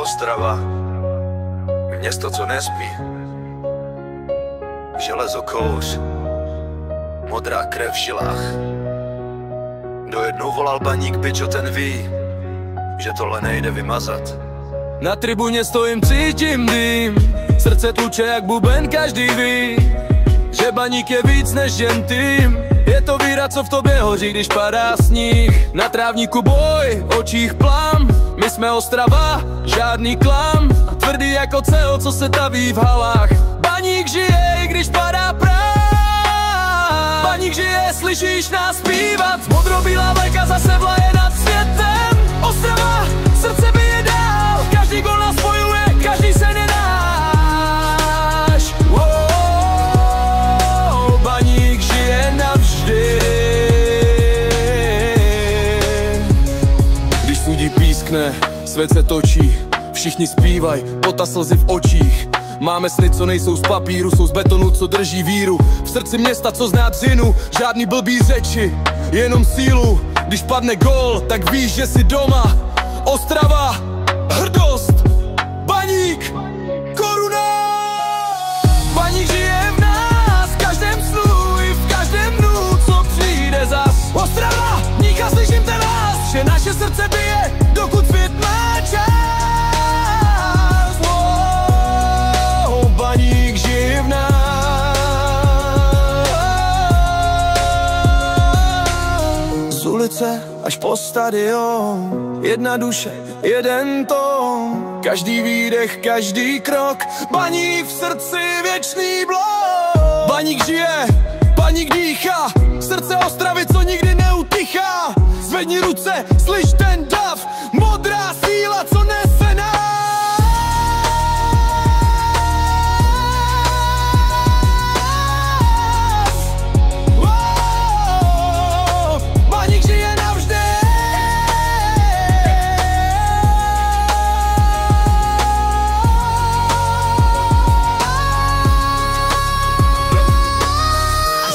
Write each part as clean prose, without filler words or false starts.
Ostrava, město, co nespí. Železo, kouř, modrá krev v žilách. Kdo jednou volal Baník, bičo, ten ví, že tohle nejde vymazat. Na tribuně stojím, cítím dým, srdce tluče jak buben, každý ví, že Baník je víc než jen tým. Je to víra, co v tobě hoří, když padá sníh. Na trávníku boj, očích plam. My jsme Ostrava, žádný klam. A tvrdý jako cel, co se taví v halách. Baník žije, i když padá prach. Baník žije, slyšíš nás zpívat. Modrobílá vlajka zase vlaje nad světem. Ostrava, srdce bije dál. Každý gol nás spojuje, každý sen je náš. Baník žije navždy. Když sudí pískne, svět se točí. Všichni zpívaj, pota slzy v očích. Máme sny, co nejsou z papíru, jsou z betonu, co drží víru. V srdci města, co zná dřinu, žádný blbý řeči, jenom sílu. Když padne gól, tak víš, že jsi doma. Ostrava, hrdost, Baník, koruna. Baník žije v nás, v každém snu i v každém dnu, co přijde zas. Ostrava, Níka, slyším ten hlas, že naše srdce bije, dokud svět má čas. Baník žije v nás. Z ulice až po stadion, jedna duše, jeden tón. Každý výdech, každý krok, Baník v srdci věčný blok. Baník žije, Baník dýchá, srdce Ostravy, co nikdy neutichá. Zvedni ruce, slyš ten dav, modrá síla, co nese nás.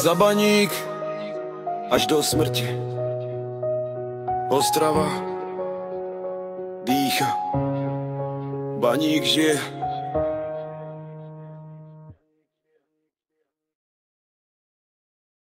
Za Baník až do smrti. Ostrava dýchá, Baník žije.